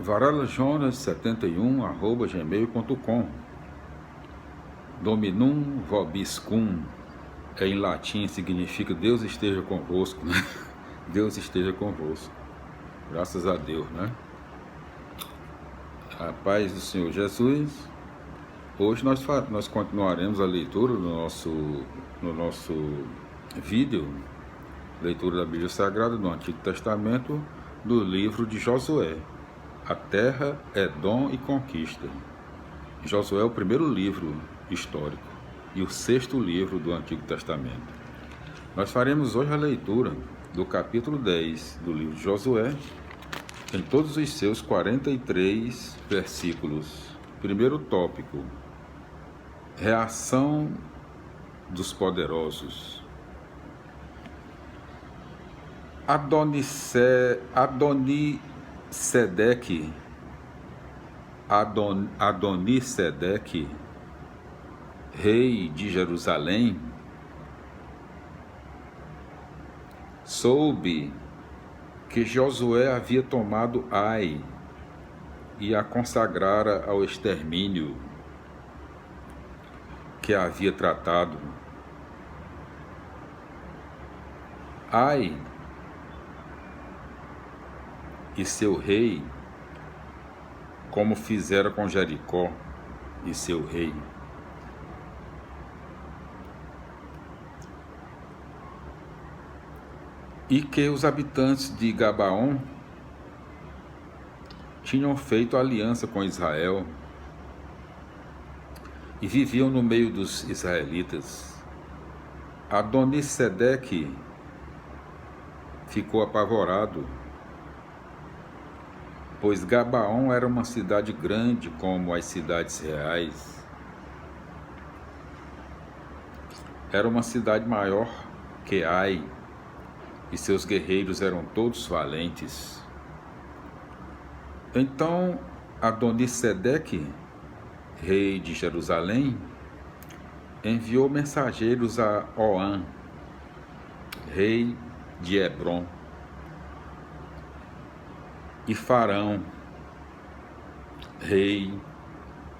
varelajonas71@gmail.com. Dominum vobiscum, em latim significa Deus esteja convosco, né? Deus esteja convosco. Graças a Deus, né? A paz do Senhor Jesus. Hoje nós continuaremos a leitura no nosso vídeo, leitura da Bíblia Sagrada do Antigo Testamento, do livro de Josué. A terra, Edom e conquista. Josué é o primeiro livro histórico e o sexto livro do Antigo Testamento. Nós faremos hoje a leitura do capítulo 10 do livro de Josué, em todos os seus 43 versículos. Primeiro tópico: reação dos poderosos. Adonisedeque, rei de Jerusalém, soube que Josué havia tomado Ai e a consagrara ao extermínio que havia tratado. Ai e seu rei, como fizera com Jericó e seu rei. E que os habitantes de Gabaon tinham feito aliança com Israel e viviam no meio dos israelitas. Adonisedeque ficou apavorado, pois Gabaon era uma cidade grande como as cidades reais. Era uma cidade maior que Ai, e seus guerreiros eram todos valentes. Então Adonisedeque, rei de Jerusalém, enviou mensageiros a Oã, rei de Hebrom, e Farão, rei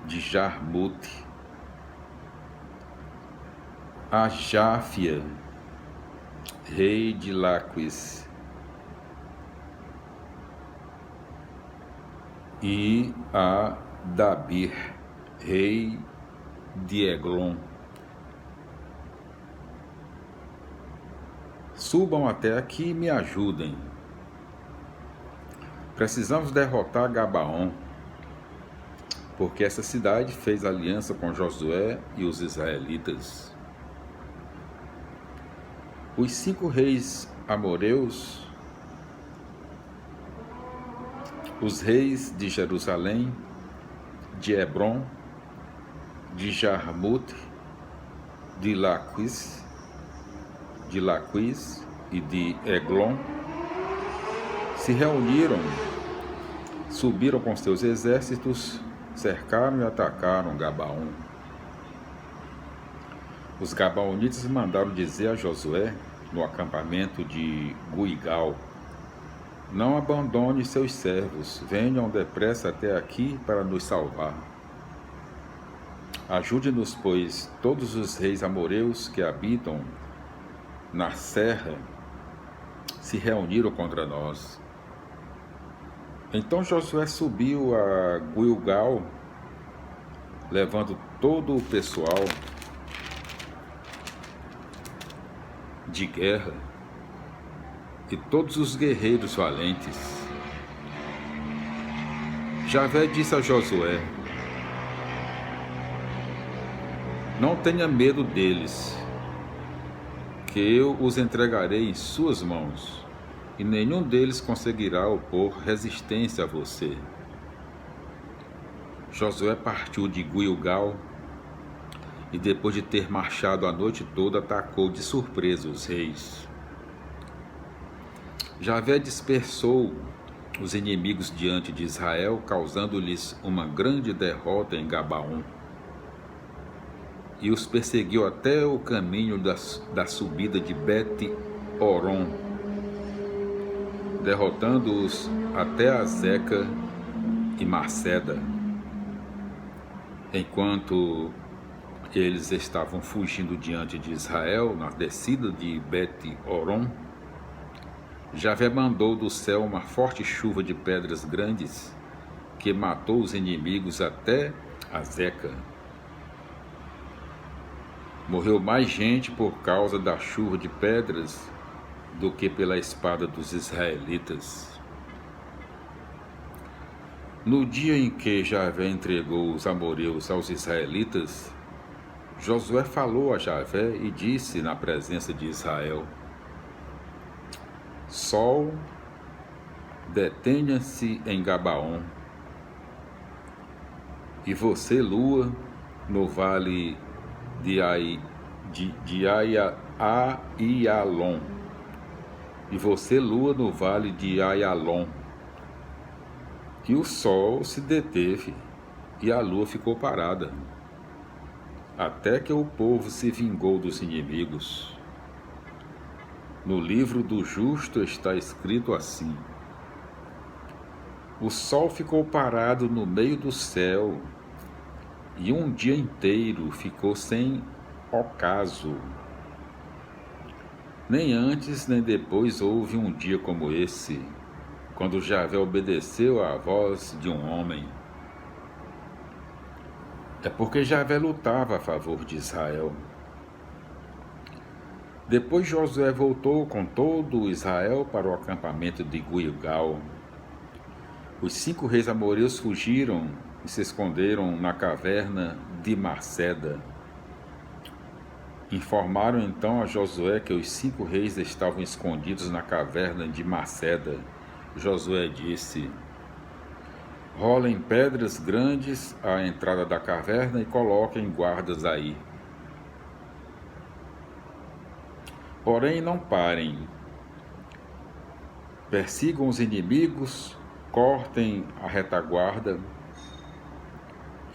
de Jarmute, a Jáfia, rei de Laquis, e a Dabir, rei de Eglon. Subam até aqui e me ajudem. Precisamos derrotar Gabaon, porque essa cidade fez aliança com Josué e os israelitas. Os 5 reis amoreus, os reis de Jerusalém, de Hebrom, de Jarmute, de Laquis e de Eglon, se reuniram, subiram com seus exércitos, cercaram e atacaram Gabaon. Os Gabaonitas mandaram dizer a Josué, no acampamento de Guigal: não abandone seus servos, venham depressa até aqui para nos salvar. Ajude-nos, pois todos os reis amoreus que habitam na serra se reuniram contra nós. Então Josué subiu a Guigal, levando todo o pessoal de guerra e todos os guerreiros valentes. Javé disse a Josué: não tenha medo deles, que eu os entregarei em suas mãos, e nenhum deles conseguirá opor resistência a você. Josué partiu de Guigal e, depois de ter marchado a noite toda, atacou de surpresa os reis. Javé dispersou os inimigos diante de Israel, causando-lhes uma grande derrota em Gabaon, e os perseguiu até o caminho da subida de Bet-Horon, derrotando-os até a Zeca e Maceda, enquanto eles estavam fugindo diante de Israel, na descida de Bet-Horon, Javé mandou do céu uma forte chuva de pedras grandes, que matou os inimigos até Azeca. Morreu mais gente por causa da chuva de pedras do que pela espada dos israelitas. No dia em que Javé entregou os amoreus aos israelitas, Josué falou a Javé e disse na presença de Israel: Sol, detenha-se em Gabaon, e você, lua, no vale de Aialon, e você, lua, no vale de Aialon. E o sol se deteve, e a lua ficou parada, até que o povo se vingou dos inimigos. No livro do justo está escrito assim: o sol ficou parado no meio do céu, e um dia inteiro ficou sem ocaso. Nem antes nem depois houve um dia como esse, quando Javé obedeceu à voz de um homem. É porque Javé lutava a favor de Israel. Depois Josué voltou com todo Israel para o acampamento de Gilgal. Os 5 reis amoreus fugiram e se esconderam na caverna de Maceda. Informaram então a Josué que os 5 reis estavam escondidos na caverna de Maceda. Josué disse: rolem pedras grandes à entrada da caverna e coloquem guardas aí. Porém, não parem. Persigam os inimigos, cortem a retaguarda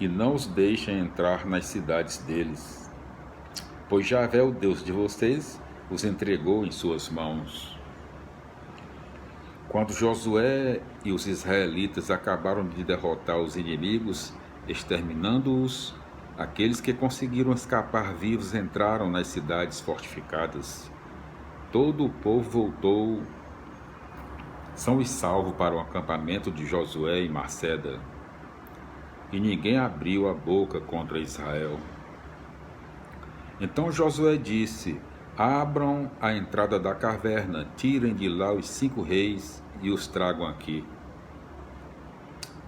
e não os deixem entrar nas cidades deles, pois Javé, o Deus de vocês, os entregou em suas mãos. Quando Josué e os israelitas acabaram de derrotar os inimigos, exterminando-os, aqueles que conseguiram escapar vivos entraram nas cidades fortificadas. Todo o povo voltou são e salvo para o acampamento de Josué em Maceda, e ninguém abriu a boca contra Israel. Então Josué disse: abram a entrada da caverna, tirem de lá os 5 reis e os tragam aqui.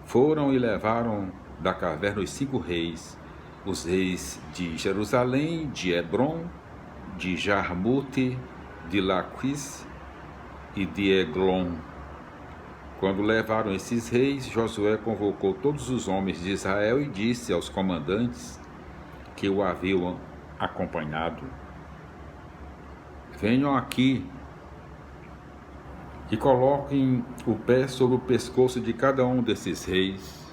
Foram e levaram da caverna os 5 reis, os reis de Jerusalém, de Hebron, de Jarmute, de Laquis e de Eglon. Quando levaram esses reis, Josué convocou todos os homens de Israel e disse aos comandantes que o haviam acompanhado: venham aqui e coloquem o pé sobre o pescoço de cada um desses reis.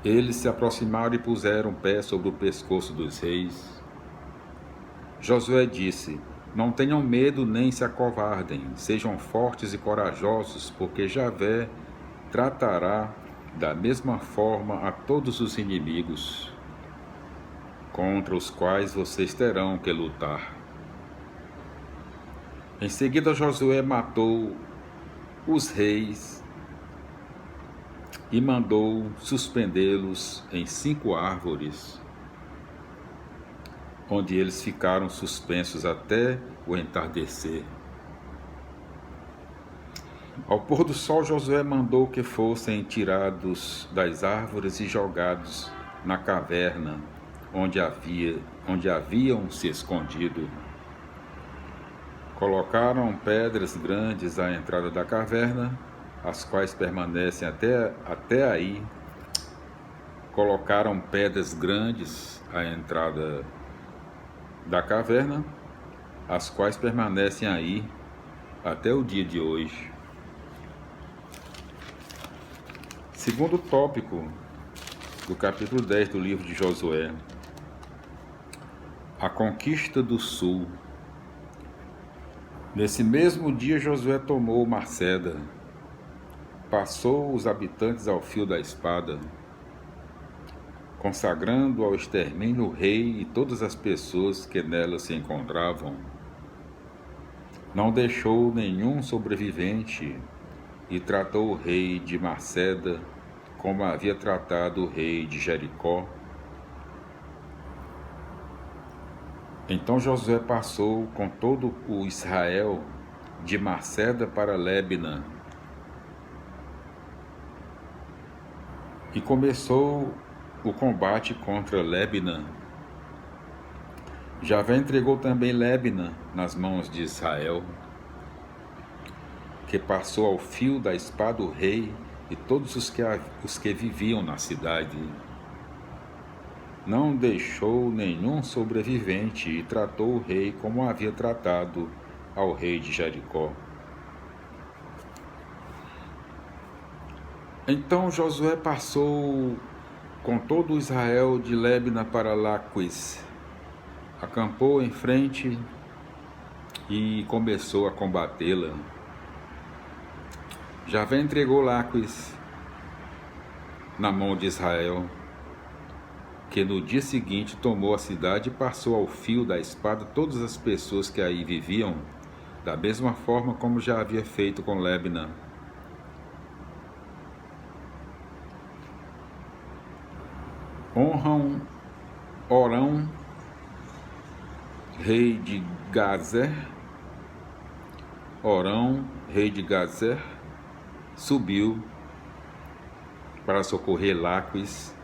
Eles se aproximaram e puseram o pé sobre o pescoço dos reis. Josué disse: não tenham medo nem se acovardem, sejam fortes e corajosos, porque Javé tratará da mesma forma a todos os inimigos contra os quais vocês terão que lutar. Em seguida, Josué matou os reis e mandou suspendê-los em 5 árvores, onde eles ficaram suspensos até o entardecer. Ao pôr do sol, Josué mandou que fossem tirados das árvores e jogados na caverna onde haviam se escondido. Colocaram pedras grandes à entrada da caverna, as quais permanecem até aí. Colocaram pedras grandes à entrada da caverna, as quais permanecem aí até o dia de hoje. Segundo tópico do capítulo 10 do livro de Josué: a conquista do sul. Nesse mesmo dia, Josué tomou Maceda. passou os habitantes ao fio da espada, consagrando ao extermínio o rei e todas as pessoas que nela se encontravam. Não deixou nenhum sobrevivente e tratou o rei de Maceda como havia tratado o rei de Jericó. Então Josué passou com todo o Israel de Maceda para Lébina e começou o combate contra Lébina. Javé entregou também Lébina nas mãos de Israel, que passou ao fio da espada o rei e todos os que viviam na cidade. Não deixou nenhum sobrevivente e tratou o rei como havia tratado ao rei de Jericó. Então Josué passou com todo Israel de Lébina para Laquis, acampou em frente e começou a combatê-la. Javé entregou Laquis na mão de Israel, que no dia seguinte tomou a cidade e passou ao fio da espada todas as pessoas que aí viviam, da mesma forma como já havia feito com Lébina. Honram Orão, rei de Gazer. Orão, rei de Gazer, subiu para socorrer Laquis,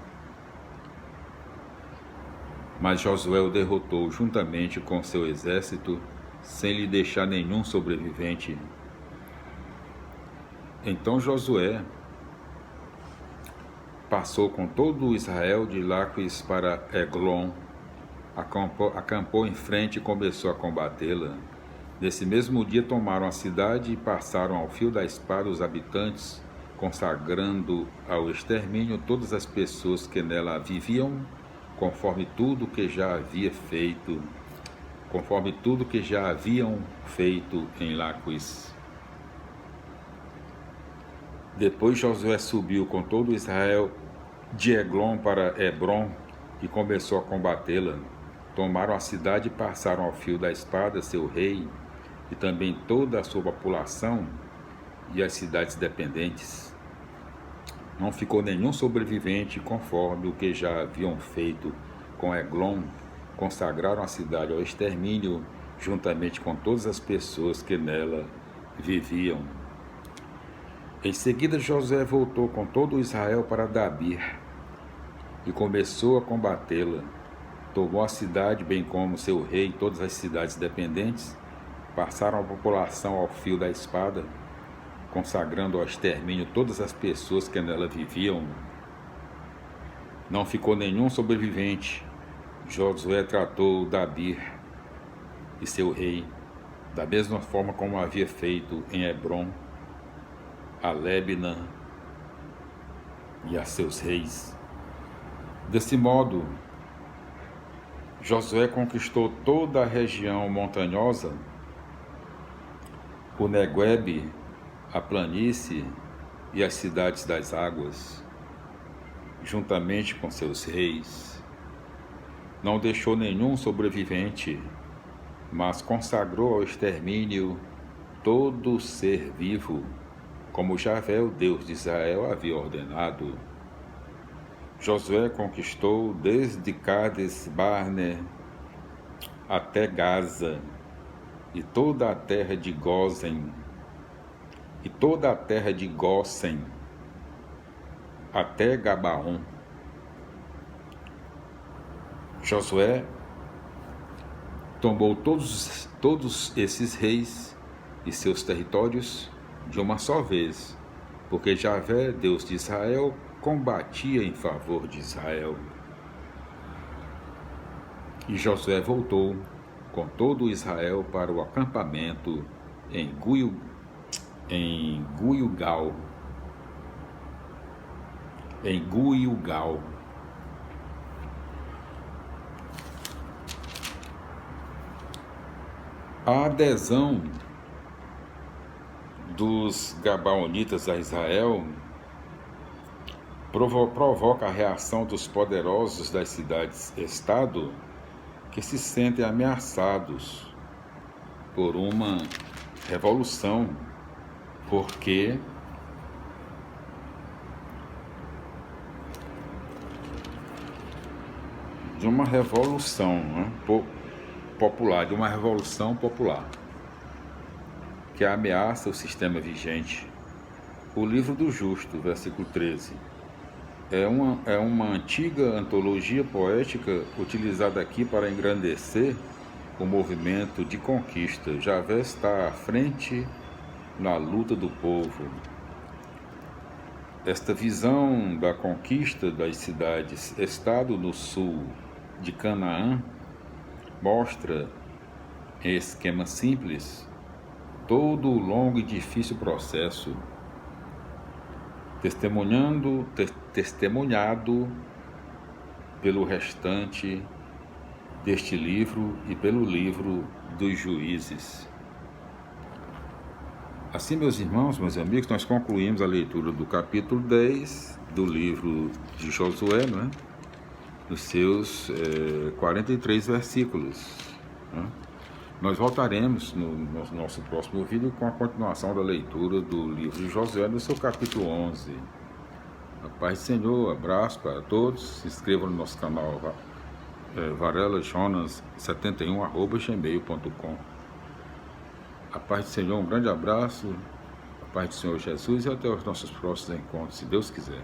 mas Josué o derrotou juntamente com seu exército, sem lhe deixar nenhum sobrevivente. Então Josué passou com todo o Israel de Laquis para Eglon, acampou em frente e começou a combatê-la. Nesse mesmo dia tomaram a cidade e passaram ao fio da espada os habitantes, consagrando ao extermínio todas as pessoas que nela viviam, conforme tudo que já haviam feito em Laquis. Depois Josué subiu com todo Israel de Eglon para Hebron e começou a combatê-la. Tomaram a cidade e passaram ao fio da espada seu rei e também toda a sua população e as cidades dependentes. Não ficou nenhum sobrevivente, conforme o que já haviam feito com Eglon. Consagraram a cidade ao extermínio, juntamente com todas as pessoas que nela viviam. Em seguida, Josué voltou com todo o Israel para Dabir e começou a combatê-la. Tomou a cidade, bem como seu rei e todas as cidades dependentes. Passaram a população ao fio da espada, consagrando ao extermínio todas as pessoas que nela viviam. Não ficou nenhum sobrevivente. Josué tratou Dabir e seu rei da mesma forma como havia feito em Hebron, a Lébina e a seus reis. Desse modo, Josué conquistou toda a região montanhosa, o Neguebe, a planície e as cidades das águas, juntamente com seus reis. Não deixou nenhum sobrevivente, mas consagrou ao extermínio todo ser vivo, como Javé, o Deus de Israel, havia ordenado. Josué conquistou desde Cades Barne até Gaza, e toda a terra de Gósen, até Gabaon. Josué tomou todos esses reis e seus territórios de uma só vez, porque Javé, Deus de Israel, combatia em favor de Israel. E Josué voltou com todo Israel para o acampamento em Guilgal. A adesão dos Gabaonitas a Israel provoca a reação dos poderosos das cidades-estado que se sentem ameaçados por uma revolução, porque de uma revolução, né, popular, de uma revolução popular que ameaça o sistema vigente. O livro do Justo, versículo 13, é uma antiga antologia poética utilizada aqui para engrandecer o movimento de conquista. Javé está à frente na luta do povo. Esta visão da conquista das cidades-estado no sul de Canaã mostra, em esquema simples, todo o longo e difícil processo, testemunhado pelo restante deste livro e pelo livro dos Juízes. Assim, meus irmãos, meus amigos, nós concluímos a leitura do capítulo 10 do livro de Josué, né? Nos seus 43 versículos. Né? Nós voltaremos no nosso próximo vídeo com a continuação da leitura do livro de Josué, no seu capítulo 11. A paz do Senhor, abraço para todos, se inscrevam no nosso canal varelajonas71@gmail.com. A paz do Senhor, um grande abraço, a paz do Senhor Jesus e até os nossos próximos encontros, se Deus quiser.